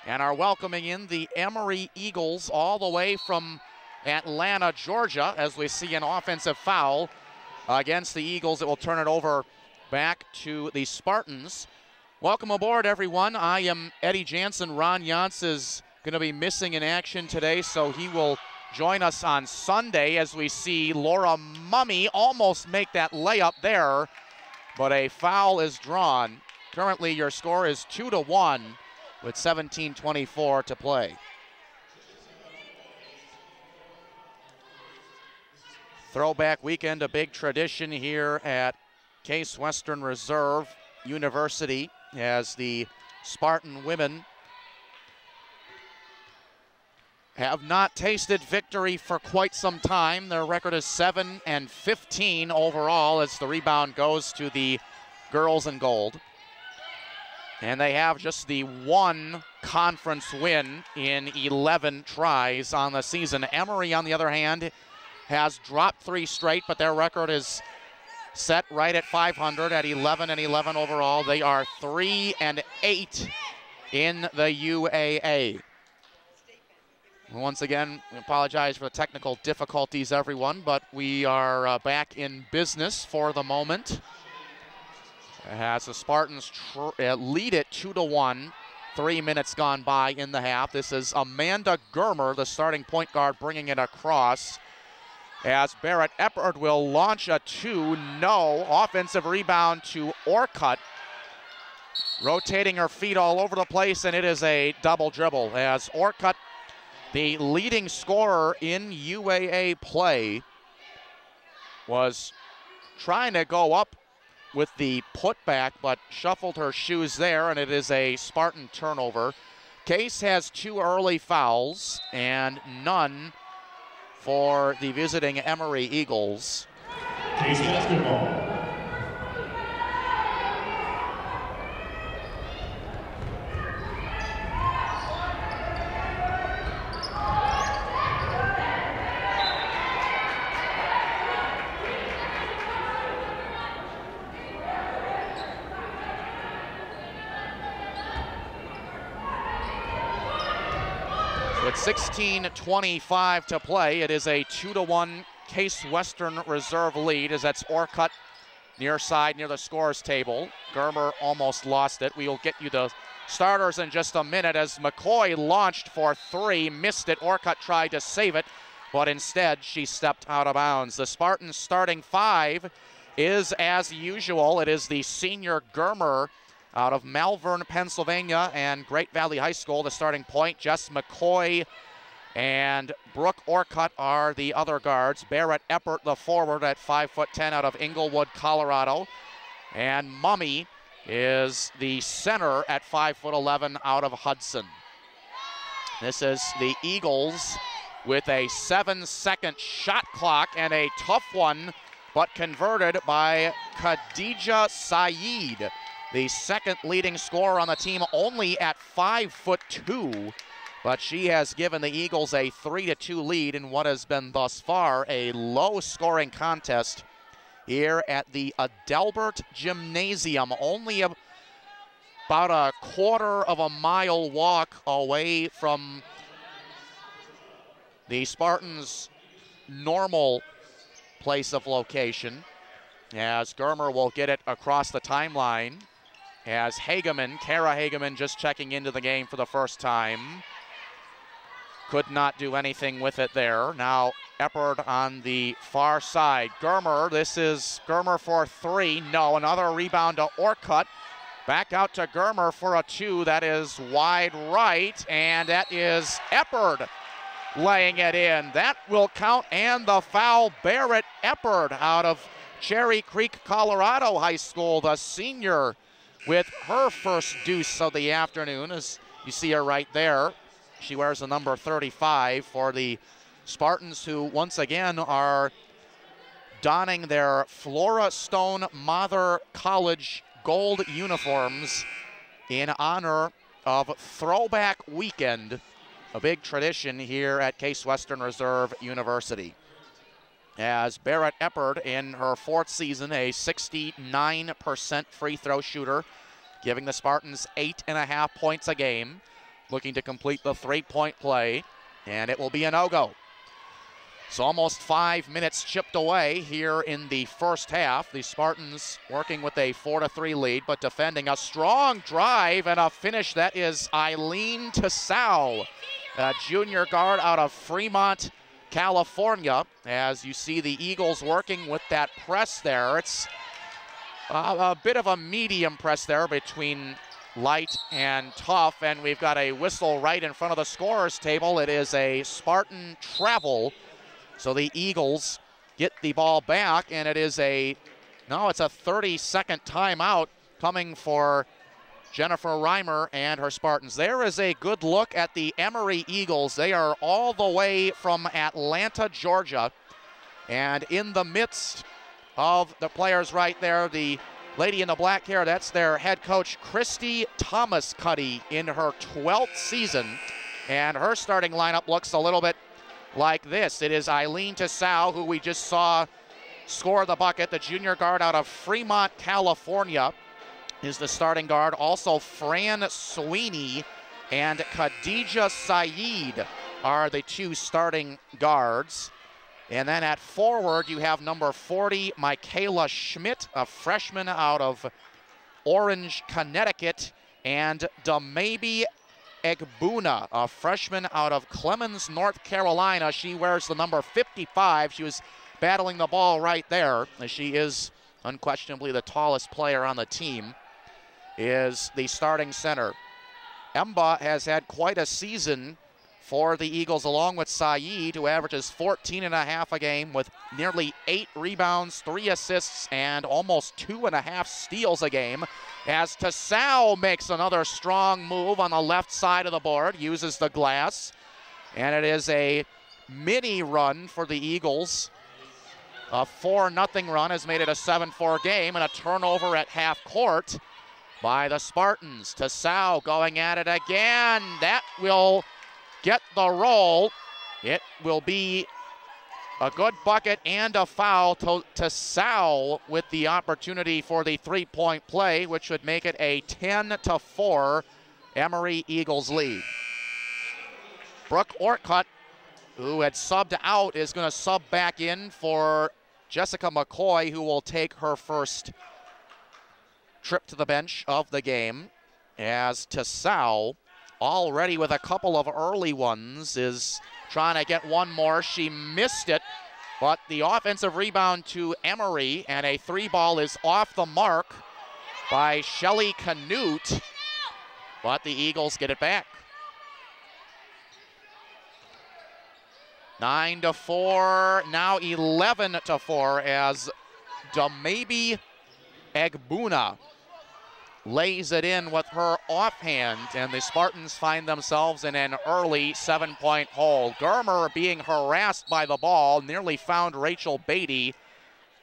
and are welcoming in the Emory Eagles all the way from Atlanta, Georgia, as we see an offensive foul against the Eagles. It will turn it over back to the Spartans. Welcome aboard, everyone. I am Eddy Jansen. Ron Yance is going to be missing in action today, so he will join us on Sunday as we see Laura Mummy almost make that layup there, but a foul is drawn. Currently, your score is 2-1 with 17:24 to play. Throwback weekend, a big tradition here at Case Western Reserve University as the Spartan women have not tasted victory for quite some time. Their record is 7-15 overall as the rebound goes to the girls in gold. And they have just the one conference win in 11 tries on the season. Emory, on the other hand, has dropped 3 straight, but their record is set right at 500 at 11-11 overall. They are 3-8 in the UAA. Once again, we apologize for the technical difficulties, everyone, but we are back in business for the moment. As the Spartans lead it 2-1, 3 minutes gone by in the half. This is Amanda Germer, the starting point guard, bringing it across. As Barrett Eppard will launch a 2, no. Offensive rebound to Orcutt. Rotating her feet all over the place, and it is a double dribble. As Orcutt, the leading scorer in UAA play, was trying to go up with the putback, but shuffled her shoes there, and it is a Spartan turnover. Case has 2 early fouls and none for the visiting Emory Eagles. Case basketball. With 16:25 to play, it is a 2-1 Case Western Reserve lead, as that's Orcutt near side, near the scores table. Germer almost lost it. We will get you the starters in just a minute as McCoy launched for 3, missed it. Orcutt tried to save it, but instead she stepped out of bounds. The Spartans starting 5 is, as usual, it is the senior Germer out of Malvern, Pennsylvania, and Great Valley High School, the starting point. Jess McCoy and Brooke Orcutt are the other guards. Barrett Eppert, the forward, at 5'10" out of Inglewood, Colorado. And Mummy is the center at 5'11" out of Hudson. This is the Eagles with a 7-second shot clock, and a tough one, but converted by Khadija Saeed, the second leading scorer on the team, only at 5'2", but she has given the Eagles a 3-2 lead in what has been thus far a low-scoring contest here at the Adelbert Gymnasium, only about a quarter of a mile walk away from the Spartans' normal place of location, as Germer will get it across the timeline. As Hageman, Kara Hageman, just checking into the game for the first time. Could not do anything with it there. Now Eppard on the far side. Germer, this is Germer for 3. No, another rebound to Orcutt. Back out to Germer for a 2. That is wide right, and that is Eppard laying it in. That will count, and the foul. Barrett Eppard out of Cherry Creek, Colorado High School, the senior, with her first deuce of the afternoon, as you see her right there. She wears the number 35 for the Spartans, who once again are donning their Flora Stone Mather College gold uniforms in honor of Throwback Weekend, a big tradition here at Case Western Reserve University. As Barrett Eppard, in her 4th season, a 69% free throw shooter, giving the Spartans 8.5 points a game. looking to complete the three-point play, and it will be a no-go. So almost 5 minutes chipped away here in the first half. The Spartans working with a 4-3 lead, but defending a strong drive and a finish. That is Eileen Tassau, a junior guard out of Fremont, California. As you see the Eagles working with that press there. It's a bit of a medium press there between light and tough, and we've got a whistle right in front of the scorer's table. It is a Spartan travel. So the Eagles get the ball back, and it's a 30-second timeout coming for Jennifer Reimer and her Spartans. There is a good look at the Emory Eagles. They are all the way from Atlanta, Georgia. And in the midst of the players right there, the lady in the black hair, that's their head coach, Christy Thomas-Cuddy, in her 12th season. And her starting lineup looks a little bit like this. It is Eileen Tassau, who we just saw score the bucket. The junior guard out of Fremont, California is the starting guard. Also Fran Sweeney and Khadija Saeed are the two starting guards. And then at forward, you have number 40, Michaela Schmidt, a freshman out of Orange, Connecticut, and Damabi Egbuna, a freshman out of Clemens, North Carolina. She wears the number 55. She was battling the ball right there, as she is unquestionably the tallest player on the team, is the starting center. Emba has had quite a season for the Eagles, along with Saeed, who averages 14.5 a game with nearly 8 rebounds, 3 assists, and almost 2.5 steals a game. As Tassau makes another strong move on the left side of the board, uses the glass, and it is a mini run for the Eagles. A 4-0 run has made it a 7-4 game, and a turnover at half court by the Spartans. Tassau going at it again. That will get the roll. It will be a good bucket and a foul to Tassau with the opportunity for the three-point play, which would make it a 10-4 Emory Eagles lead. Brooke Orcutt, who had subbed out, is going to sub back in for Jessica McCoy, who will take her first trip to the bench of the game, as Tassau, already with a couple of early ones, is trying to get one more. She missed it, but the offensive rebound to Emory, and a three ball is off the mark by Shelly Canute, but the Eagles get it back. 9-4, now 11-4, as Damabi Egbuna lays it in with her offhand, and the Spartans find themselves in an early 7-point hole. Germer, being harassed by the ball, nearly found Rachel Beatty,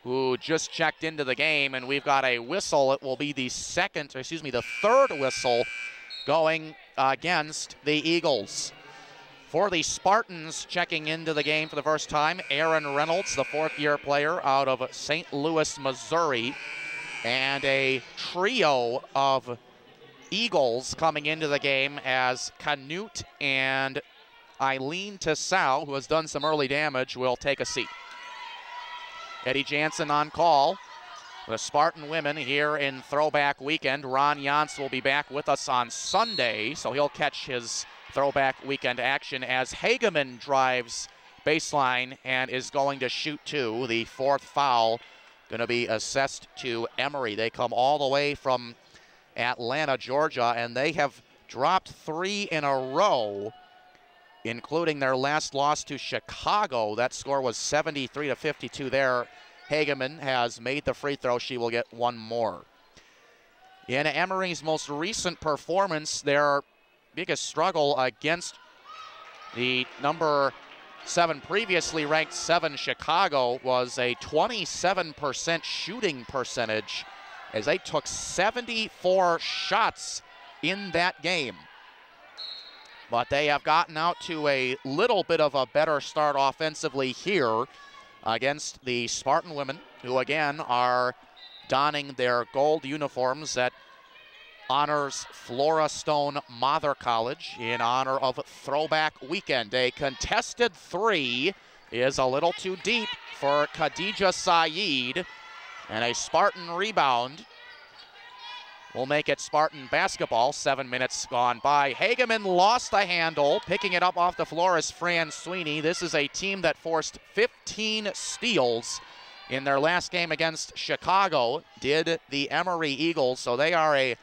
who just checked into the game, and we've got a whistle. It will be the third whistle going against the Eagles. For the Spartans, checking into the game for the first time, Aaron Reynolds, the fourth-year player out of St. Louis, Missouri. And a trio of Eagles coming into the game as Canute and Eileen Tassau, who has done some early damage, will take a seat. Eddy Jansen on call. The Spartan women here in Throwback Weekend. Ron Jans will be back with us on Sunday, so he'll catch his Throwback Weekend action as Hageman drives baseline and is going to shoot two. The fourth foul going to be assessed to Emory. They come all the way from Atlanta, Georgia, and they have dropped 3 in a row, including their last loss to Chicago. That score was 73-52 there. Hageman has made the free throw. She will get one more. In Emory's most recent performance, their biggest struggle against the number 7 previously ranked 7 Chicago was a 27% shooting percentage, as they took 74 shots in that game. But they have gotten out to a little bit of a better start offensively here against the Spartan women, who again are donning their gold uniforms that honors Flora Stone Mather College in honor of Throwback Weekend. A contested three is a little too deep for Khadija Saeed, and a Spartan rebound will make it Spartan basketball. 7 minutes gone by. Hageman lost the handle. Picking it up off the floor is Fran Sweeney. This is a team that forced 15 steals in their last game against Chicago, did the Emory Eagles. So they are a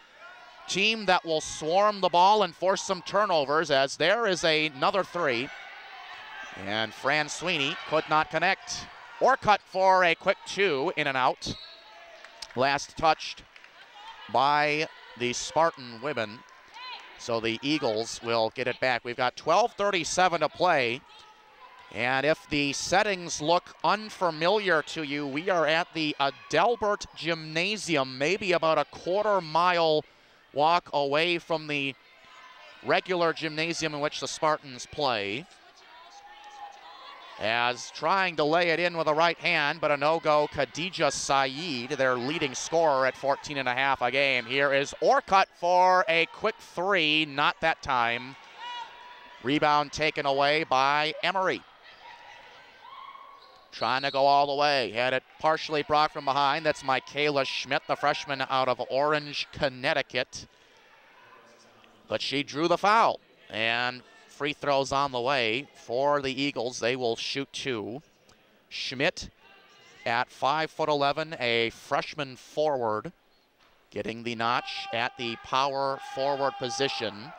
team that will swarm the ball and force some turnovers, as there is another three. And Fran Sweeney could not connect. Orcutt for a quick two, in and out. Last touched by the Spartan women. So the Eagles will get it back. We've got 12:37 to play. And if the settings look unfamiliar to you, we are at the Adelbert Gymnasium, maybe about a quarter-mile walk away from the regular gymnasium in which the Spartans play. As trying to lay it in with a right hand, but a no-go. Khadija Saeed, their leading scorer at 14.5 a game. Here is Orcutt for a quick three, not that time. Rebound taken away by Emory. Trying to go all the way. Had it partially brought from behind. That's Michaela Schmidt, the freshman out of Orange, Connecticut. But she drew the foul. And free throws on the way for the Eagles. They will shoot two. Schmidt at 5'11", a freshman forward, getting the notch at the power forward position.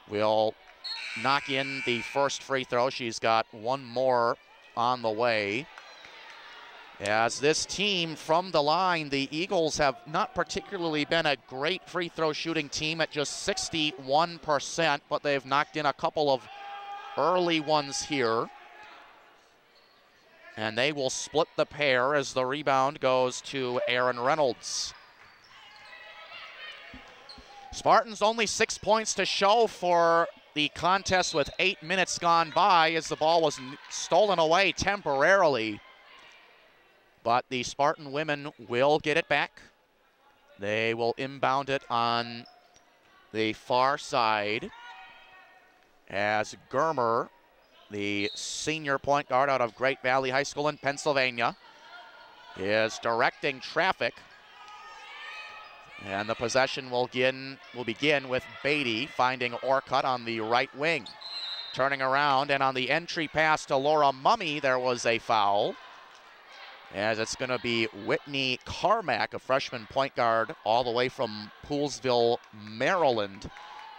Will knock in the first free throw. She's got one more on the way. As this team from the line, the Eagles have not particularly been a great free throw shooting team at just 61%, but they've knocked in a couple of early ones here. And they will split the pair as the rebound goes to Aaron Reynolds. Spartans only 6 points to show for the contest with 8 minutes gone by, as the ball was stolen away temporarily. But the Spartan women will get it back. They will inbound it on the far side as Germer, the senior point guard out of Great Valley High School in Pennsylvania, is directing traffic. And the possession will begin with Beatty finding Orcutt on the right wing. Turning around, and on the entry pass to Laura Mummy, there was a foul. As it's going to be Whitney Carmack, a freshman point guard all the way from Poolesville, Maryland,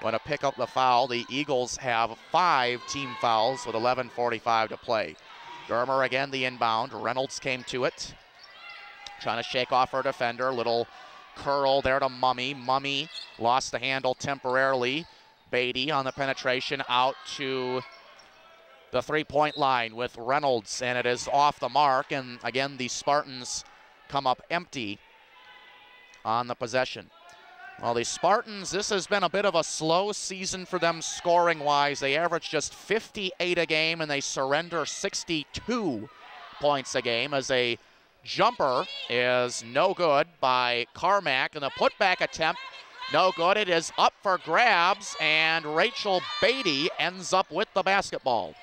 going to pick up the foul. The Eagles have 5 team fouls with 11:45 to play. Germer again the inbound. Reynolds came to it, trying to shake off her defender. Little curl there to Mummy. Mummy lost the handle temporarily. Beatty on the penetration out to the three-point line with Reynolds, and it is off the mark. And again, the Spartans come up empty on the possession. Well, the Spartans, this has been a bit of a slow season for them scoring-wise. They average just 58 a game, and they surrender 62 points a game, as a jumper is no good by Carmack, and the putback attempt, no good. It is up for grabs, and Rachel Beatty ends up with the basketball.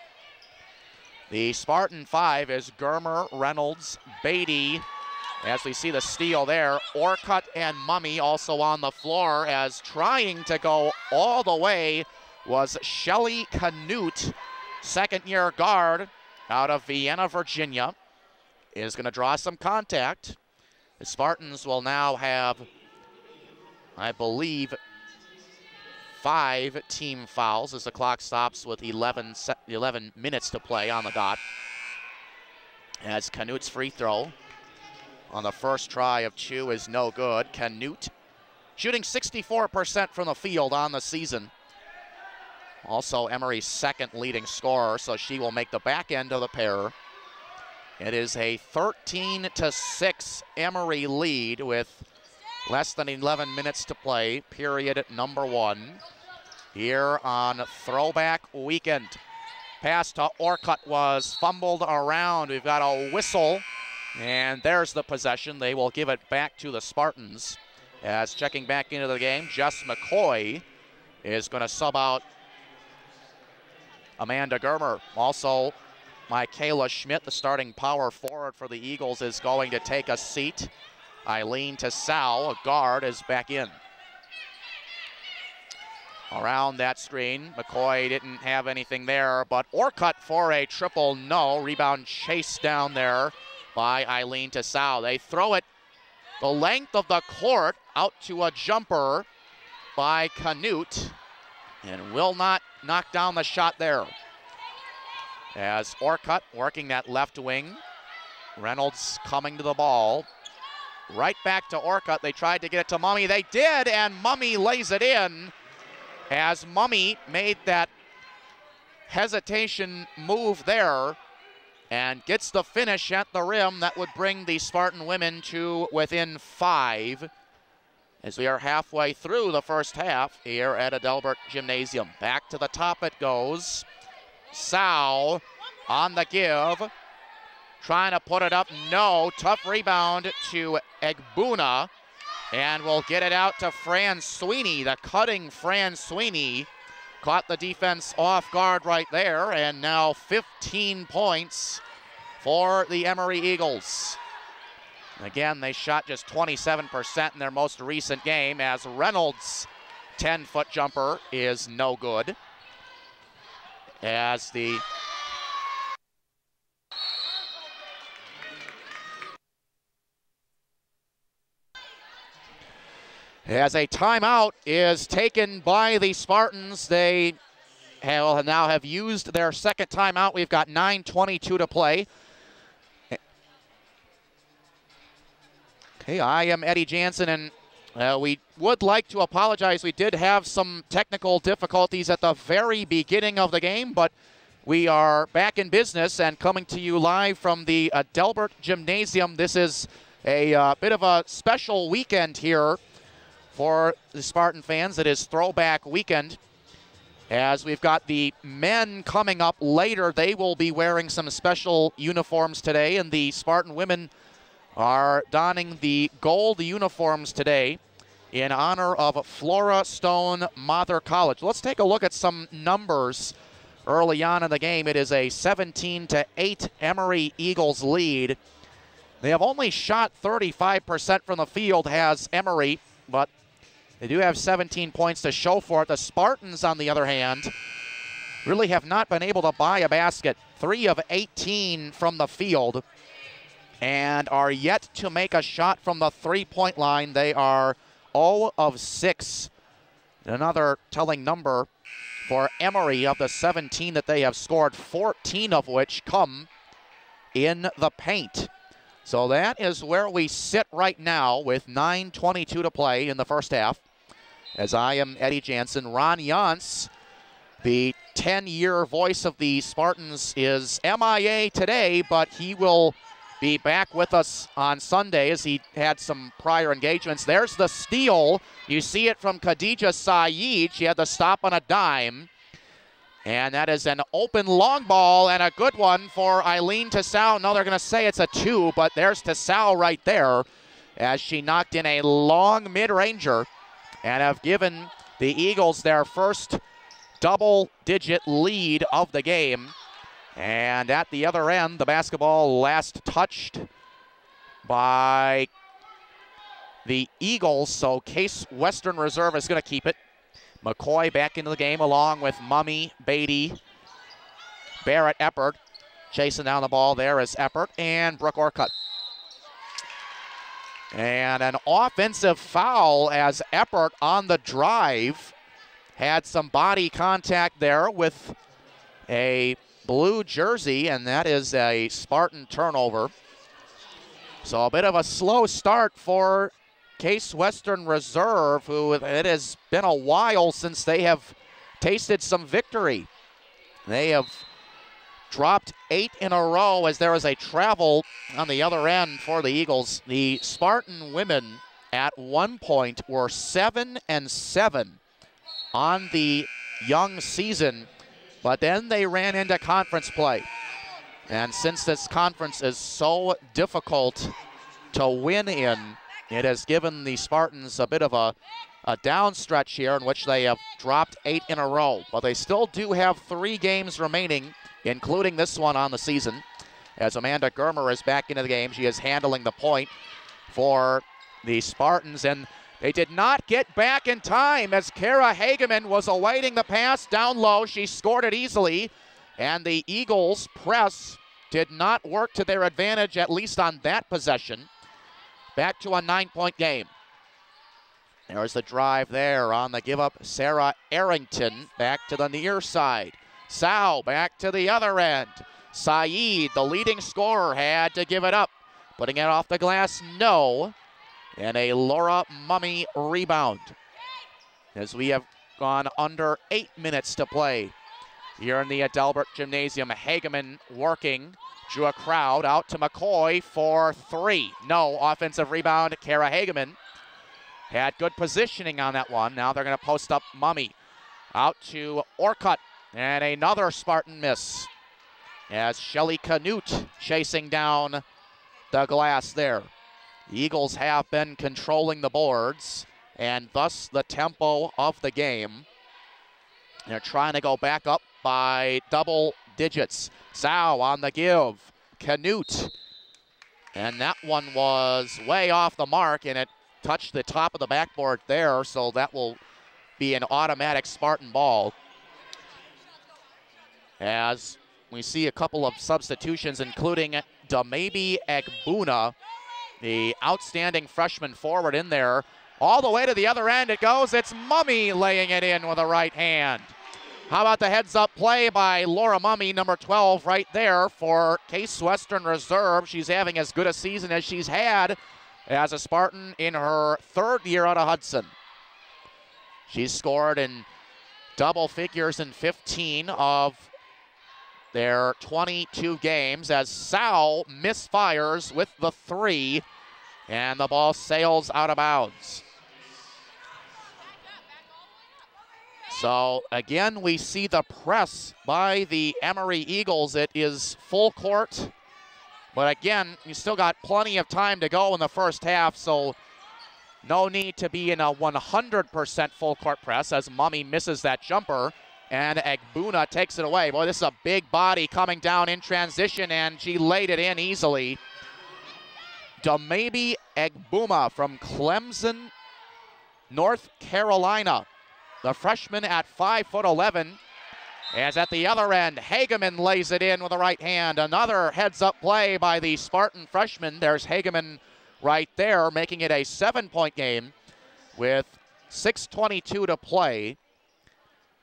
The Spartan 5 is Germer, Reynolds, Beatty. As we see the steal there, Orcutt and Mummy also on the floor, as trying to go all the way was Shelly Canute, second-year guard out of Vienna, Virginia, is going to draw some contact. The Spartans will now have, I believe, 5 team fouls as the clock stops with 11 minutes to play on the dot. As Canute's free throw on the first try of 2 is no good. Canute shooting 64% from the field on the season. Also Emory's second leading scorer, so she will make the back end of the pair. It is a 13-6 Emory lead with less than 11 minutes to play, period number 1. Here on Throwback Weekend. Pass to Orcutt was fumbled around. We've got a whistle, and there's the possession. They will give it back to the Spartans. As checking back into the game, Jess McCoy is going to sub out Amanda Germer. Also, Michaela Schmidt, the starting power forward for the Eagles, is going to take a seat. Eileen Tassau, a guard, is back in. Around that screen, McCoy didn't have anything there, but Orcutt for a triple no. Rebound chased down there by Eileen Tassau. They throw it the length of the court out to a jumper by Canute, and will not knock down the shot there. As Orcutt working that left wing, Reynolds coming to the ball. Right back to Orcutt. They tried to get it to Mummy. They did, and Mummy lays it in. As Mummy made that hesitation move there and gets the finish at the rim, that would bring the Spartan women to within 5 as we are halfway through the first half here at Adelbert Gymnasium. Back to the top it goes. Sau on the give, trying to put it up, no. Tough rebound to Egbuna. And we'll get it out to Fran Sweeney. The cutting Fran Sweeney caught the defense off guard right there, and now 15 points for the Emory Eagles. Again, they shot just 27% in their most recent game, as Reynolds' 10-foot jumper is no good. As a timeout is taken by the Spartans. They now have used their second timeout. We've got 9:22 to play. Okay, I am Eddy Jansen, and we would like to apologize. We did have some technical difficulties at the very beginning of the game, but we are back in business and coming to you live from the Adelbert Gymnasium. This is a bit of a special weekend here for the Spartan fans. It is throwback weekend, as we've got the men coming up later. They will be wearing some special uniforms today, and the Spartan women are donning the gold uniforms today in honor of Flora Stone Mather College. Let's take a look at some numbers early on in the game. It is a 17-8 Emory Eagles lead. They have only shot 35% from the field, has Emory, but they do have 17 points to show for it. The Spartans, on the other hand, really have not been able to buy a basket. 3 of 18 from the field, and are yet to make a shot from the three-point line. They are 0 of 6. Another telling number for Emory. Of the 17 that they have scored, 14 of which come in the paint. So that is where we sit right now with 9:22 to play in the first half. As I am Eddy Jansen, Ron Jans, the 10-year voice of the Spartans, is MIA today, but he will be back with us on Sunday as he had some prior engagements. There's the steal. You see it from Khadija Saeed. She had the stop on a dime. And that is an open long ball, and a good one for Eileen Tassau. No, they're going to say it's a 2, but there's Tassau right there as she knocked in a long mid-ranger and have given the Eagles their first double-digit lead of the game. And at the other end, the basketball last touched by the Eagles, so Case Western Reserve is going to keep it. McCoy back into the game along with Mummy, Beatty, Barrett, Eppert. Chasing down the ball there is Eppert and Brooke Orcutt. And an offensive foul as Eppert on the drive had some body contact there with a blue jersey, and that is a Spartan turnover. So a bit of a slow start for Case Western Reserve, who it has been a while since they have tasted some victory. They have dropped 8 in a row as there is a travel on the other end for the Eagles. The Spartan women at one point were 7-7 on the young season, but then they ran into conference play. And since this conference is so difficult to win in, it has given the Spartans a bit of a down stretch here in which they have dropped 8 in a row. But they still do have 3 games remaining, including this one on the season. As Amanda Germer is back into the game, she is handling the point for the Spartans. And they did not get back in time as Kara Hageman was awaiting the pass down low. She scored it easily. And the Eagles' press did not work to their advantage, at least on that possession. Back to a 9-point game. There's the drive there on the give up. Sarah Arrington back to the near side. Sow back to the other end. Saeed, the leading scorer, had to give it up. Putting it off the glass, no. And a Laura Mummy rebound. As we have gone under 8 minutes to play here in the Adelbert Gymnasium. Hageman working. Drew a crowd out to McCoy for 3. No offensive rebound. Kara Hageman had good positioning on that one. Now they're going to post up Mummy. Out to Orcutt. And another Spartan miss. As Shelly Canute chasing down the glass there. The Eagles have been controlling the boards and thus the tempo of the game. They're trying to go back up by double digits. Sow on the give. Canute. And that one was way off the mark, and it touched the top of the backboard there, so that will be an automatic Spartan ball. As we see a couple of substitutions, including Damabi Egbuna, the outstanding freshman forward in there. All the way to the other end it goes. It's Mummy laying it in with a right hand. How about the heads-up play by Laura Mummy, number 12, right there for Case Western Reserve. She's having as good a season as she's had as a Spartan in her 3rd year out of Hudson. She's scored in double figures in 15 of their 22 games as Sow misfires with the 3, and the ball sails out of bounds. So again, we see the press by the Emory Eagles. It is full court, but again, you still got plenty of time to go in the first half, so no need to be in a 100% full court press as Mummy misses that jumper, and Egbuna takes it away. Boy, this is a big body coming down in transition, and she laid it in easily. Damabi Egbuna from Clemson, North Carolina. The freshman at 5'11", as at the other end, Hageman lays it in with the right hand. Another heads-up play by the Spartan freshman. There's Hageman right there, making it a 7-point game with 6:22 to play.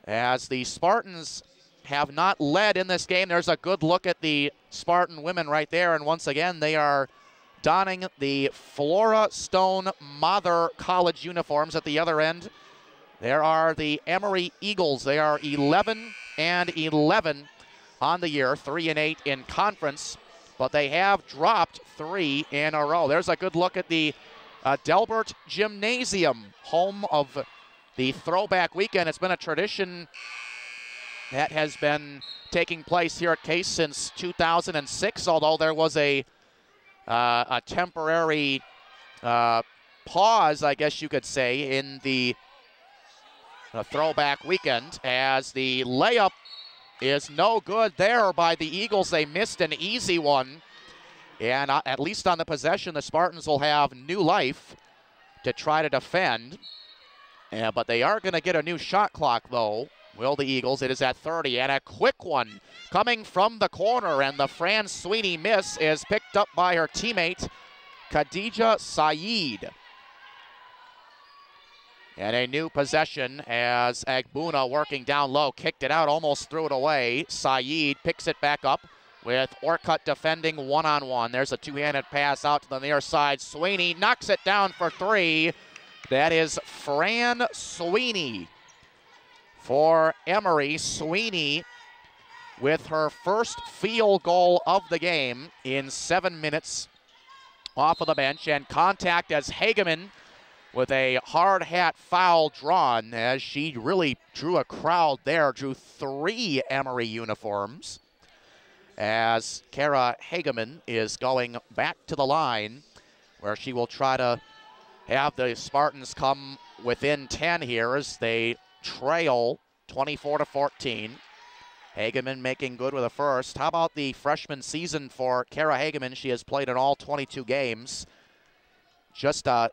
As the Spartans have not led in this game, there's a good look at the Spartan women right there, and once again, they are donning the Flora Stone Mather College uniforms at the other end. There are the Emory Eagles. They are 11-11 on the year, 3-8 in conference, but they have dropped 3 in a row. There's a good look at the Adelbert Gymnasium, home of the throwback weekend. It's been a tradition that has been taking place here at Case since 2006, although there was a temporary pause, I guess you could say, in the throwback weekend, as the layup is no good there by the Eagles. They missed an easy one, and at least on the possession, the Spartans will have new life to try to defend. But they are going to get a new shot clock, though, will the Eagles. It is at 30, and a quick one coming from the corner, and the Fran Sweeney miss is picked up by her teammate, Khadija Saeed. And a new possession as Egbuna, working down low, kicked it out, almost threw it away. Saeed picks it back up with Orcutt defending one-on-one. There's a two-handed pass out to the near side. Sweeney knocks it down for 3. That is Fran Sweeney for Emory. Sweeney with her first field goal of the game in 7 minutes off of the bench, and contact as Hageman with a hard hat foul drawn, as she really drew a crowd there, drew 3 Emory uniforms, as Kara Hageman is going back to the line where she will try to have the Spartans come within 10 here as they trail 24-14. Hageman making good with a first. How about the freshman season for Kara Hageman? She has played in all 22 games. Just a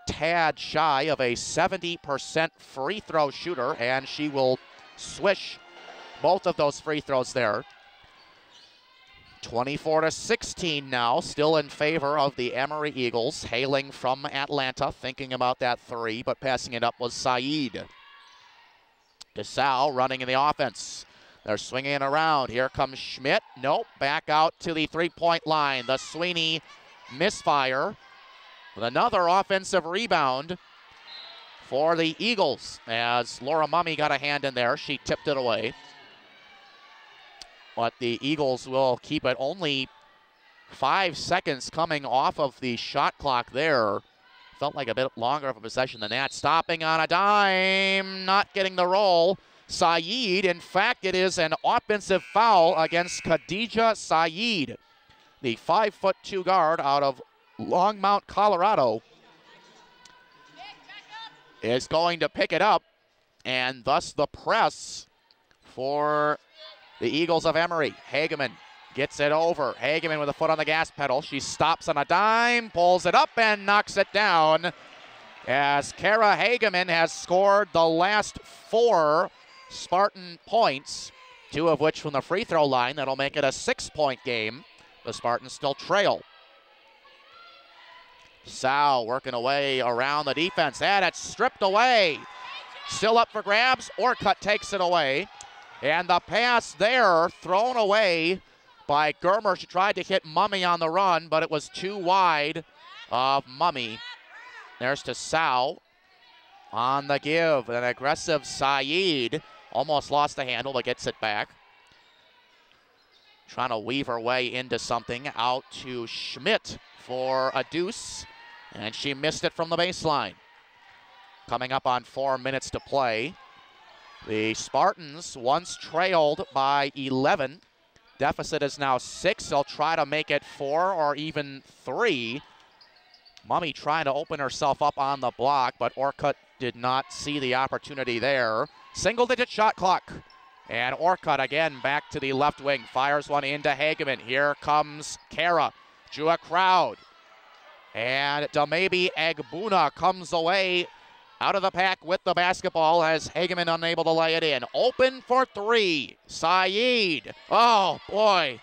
tad shy of a 70% free throw shooter, and she will swish both of those free throws there. 24-16 now, still in favor of the Emory Eagles, hailing from Atlanta, thinking about that three, but passing it up was Saeed. DeSalle running in the offense. They're swinging it around. Here comes Schmidt. Nope, back out to the three-point line. The Sweeney misfire with another offensive rebound for the Eagles as Laura Mummy got a hand in there. She tipped it away. But the Eagles will keep it only 5 seconds coming off of the shot clock there. Felt like a bit longer of a possession than that. Stopping on a dime, not getting the roll. Saeed, in fact, it is an offensive foul against Khadija Saeed, the 5'2" guard out of Longmont, Colorado, is going to pick it up, and thus the press for the Eagles of Emory. Hageman gets it over. Hageman with a foot on the gas pedal. She stops on a dime, pulls it up, and knocks it down as Kara Hageman has scored the last 4 Spartan points, 2 of which from the free throw line. That'll make it a 6-point game. The Spartans still trail. Sal working away around the defense. And it's stripped away. Still up for grabs. Orcutt takes it away. And the pass there thrown away by Germer. She tried to hit Mummy on the run, but it was too wide of Mummy. There's to Sal on the give. An aggressive Saeed. Almost lost the handle, but gets it back. Trying to weave her way into something. Out to Schmidt for a deuce. And she missed it from the baseline. Coming up on 4 minutes to play. The Spartans once trailed by 11. Deficit is now 6. They'll try to make it 4 or even 3. Mummy trying to open herself up on the block, but Orcutt did not see the opportunity there. Single-digit shot clock. And Orcutt again back to the left wing. Fires one into Hageman. Here comes Kara. Drew a crowd. And Damabi Agbuna comes away out of the pack with the basketball as Hageman unable to lay it in. Open for 3. Saeed. Oh, boy.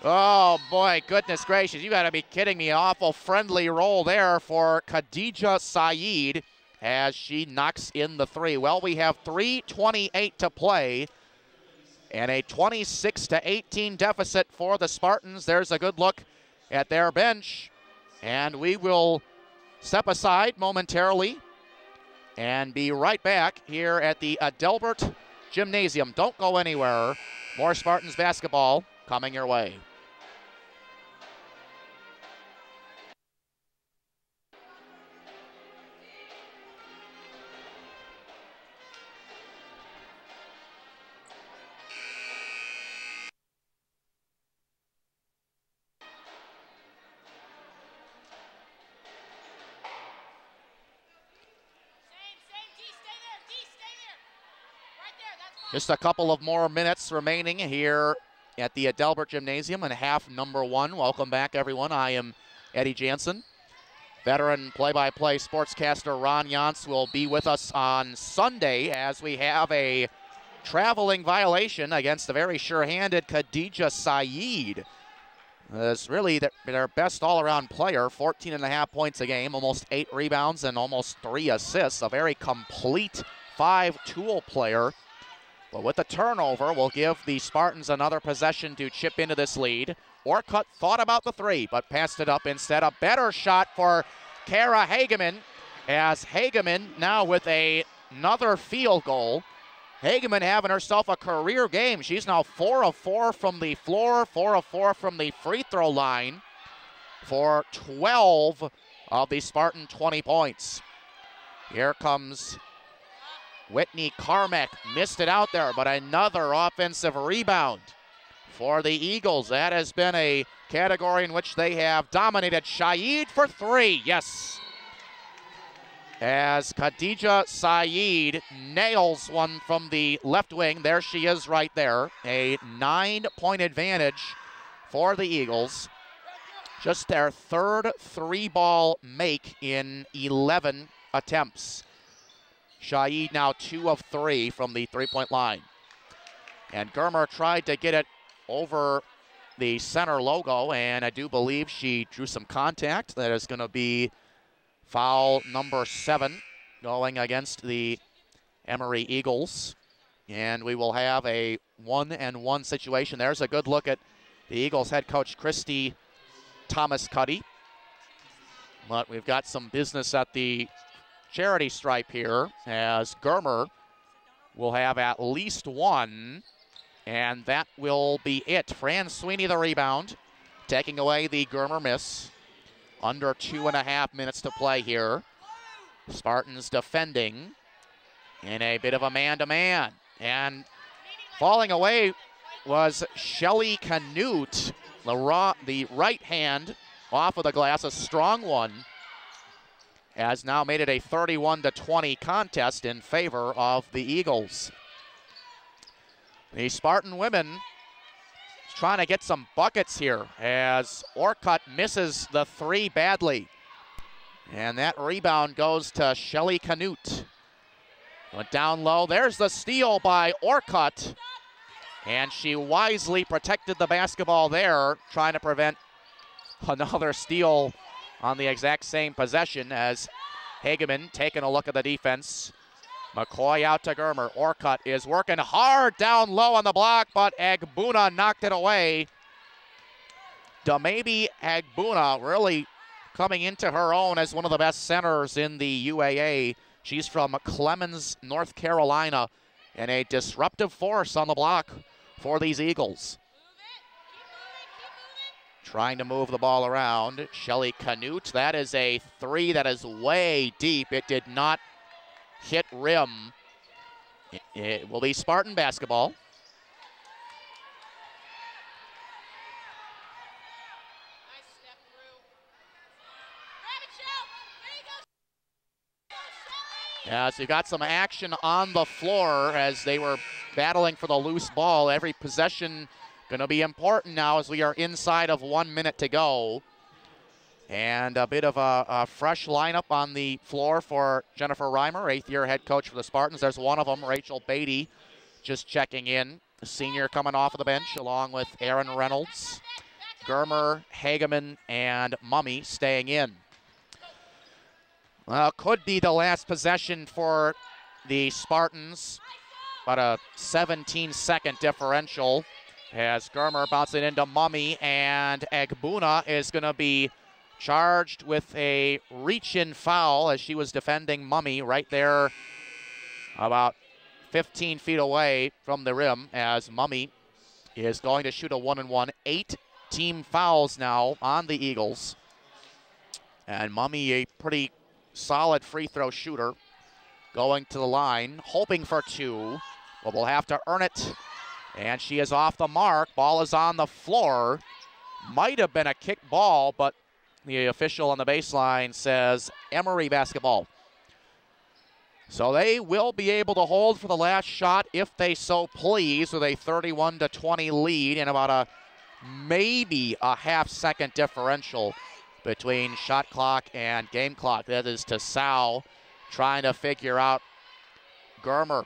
Oh, boy. Goodness gracious. You got to be kidding me. Awful friendly roll there for Khadija Saeed as she knocks in the 3. Well, we have 3:28 to play and a 26-18 deficit for the Spartans. There's a good look at their bench. And we will step aside momentarily and be right back here at the Adelbert Gymnasium. Don't go anywhere. More Spartans basketball coming your way. Just a couple of more minutes remaining here at the Adelbert Gymnasium in half number 1. Welcome back, everyone. I am Eddy Jansen. Veteran play-by-play sportscaster Ron Jantz will be with us on Sunday as we have a traveling violation against the very sure-handed Khadija Saeed. It's really their best all-around player, 14.5 points a game, almost 8 rebounds and almost 3 assists. A very complete 5-tool player. But with the turnover, we'll give the Spartans another possession to chip into this lead. Orcutt thought about the 3, but passed it up instead. A better shot for Kara Hageman, as Hageman now with another field goal. Hageman having herself a career game. She's now 4 of 4 from the floor, 4 of 4 from the free throw line for 12 of the Spartan 20 points. Here comes Whitney Carmack. Missed it out there, but another offensive rebound for the Eagles. That has been a category in which they have dominated. Saeed for 3. Yes. as Khadija Saeed nails one from the left wing. There she is right there. A 9-point advantage for the Eagles. Just their third three-ball make in 11 attempts. Saeed now 2 of 3 from the three-point line. And Germer tried to get it over the center logo, and I do believe she drew some contact. That is going to be foul number 7 going against the Emory Eagles. And we will have a 1-and-1 situation. There's a good look at the Eagles head coach, Christy Thomas-Cuddy. But we've got some business at the charity stripe here, as Germer will have at least one, and that will be it. Fran Sweeney the rebound, taking away the Germer miss. Under 2.5 minutes to play here. Spartans defending in a bit of a man-to-man. And falling away was Shelly Canute. The right hand off of the glass, a strong one, has now made it a 31-20 contest in favor of the Eagles. The Spartan women trying to get some buckets here as Orcutt misses the three badly. And that rebound goes to Shelly Canute. Went down low. There's the steal by Orcutt. And she wisely protected the basketball there, trying to prevent another steal on the exact same possession as Hageman taking a look at the defense. McCoy out to Germer. Orcutt is working hard down low on the block, but Agbuna knocked it away. Damabi Agbuna really coming into her own as one of the best centers in the UAA. She's from Clemens, North Carolina, and a disruptive force on the block for these Eagles. Trying to move the ball around. Shelly Canute, that is a three that is way deep. It did not hit rim. It will be Spartan basketball. Yeah, so you got some action on the floor as they were battling for the loose ball. Every possession going to be important now as we are inside of 1 minute to go. And a bit of a fresh lineup on the floor for Jennifer Reimer, 8th-year head coach for the Spartans. There's one of them, Rachel Beatty, just checking in. A senior coming off of the bench along with Aaron Reynolds, Germer, Hageman, and Mummy staying in. Well, could be the last possession for the Spartans, but a 17-second differential as Germer bouncing into Mummy, and Agbuna is going to be charged with a reach-in foul as she was defending Mummy right there about 15 feet away from the rim, as Mummy is going to shoot a 1-and-1. 8 team fouls now on the Eagles. And Mummy, a pretty solid free throw shooter, going to the line, hoping for 2, but will have to earn it. And she is off the mark. Ball is on the floor. Might have been a kick ball, but the official on the baseline says Emory basketball. So they will be able to hold for the last shot if they so please, with a 31-20 lead and about maybe a half-second differential between shot clock and game clock. That is to Sal trying to figure out Germer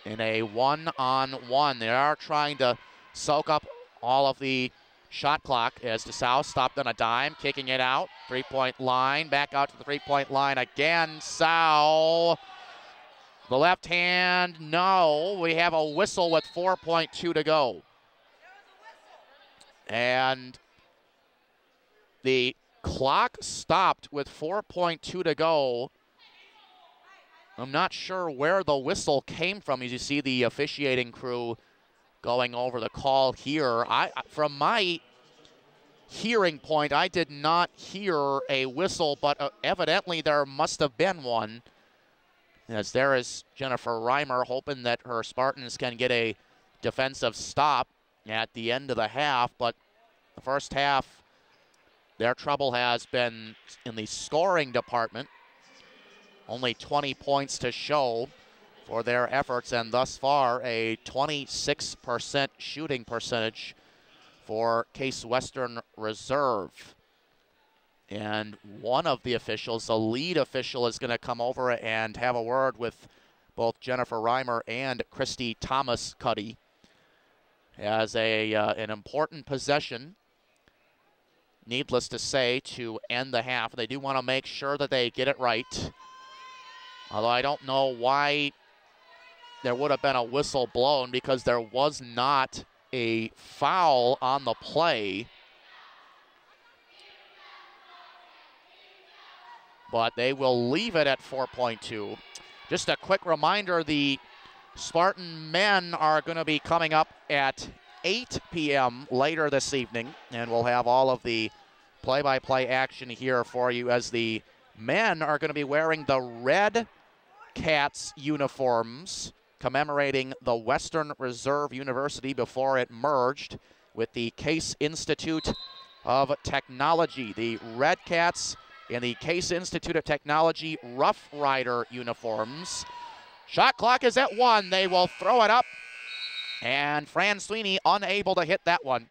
in a one-on-one. They are trying to soak up all of the shot clock as DeSalle stopped on a dime, kicking it out. Three-point line, back out to the three-point line again. Sal, the left hand, no. We have a whistle with 4.2 to go. And the clock stopped with 4.2 to go. I'm not sure where the whistle came from, as you see the officiating crew going over the call here. From my hearing point, I did not hear a whistle, but evidently there must have been one. As there is Jennifer Reimer hoping that her Spartans can get a defensive stop at the end of the half, but the first half, their trouble has been in the scoring department. Only 20 points to show for their efforts, and thus far a 26% shooting percentage for Case Western Reserve. And one of the officials, the lead official, is going to come over and have a word with both Jennifer Reimer and Christy Thomas Cuddy as an important possession, needless to say, to end the half. They do want to make sure that they get it right. Although I don't know why there would have been a whistle blown, because there was not a foul on the play. But they will leave it at 4.2. Just a quick reminder, the Spartan men are going to be coming up at 8 p.m. later this evening, and we'll have all of the play-by-play action here for you, as the men are going to be wearing the Red Cats uniforms, commemorating the Western Reserve University before it merged with the Case Institute of Technology. The Red Cats in the Case Institute of Technology Rough Rider uniforms. Shot clock is at 1. They will throw it up, and Fran Sweeney unable to hit that one.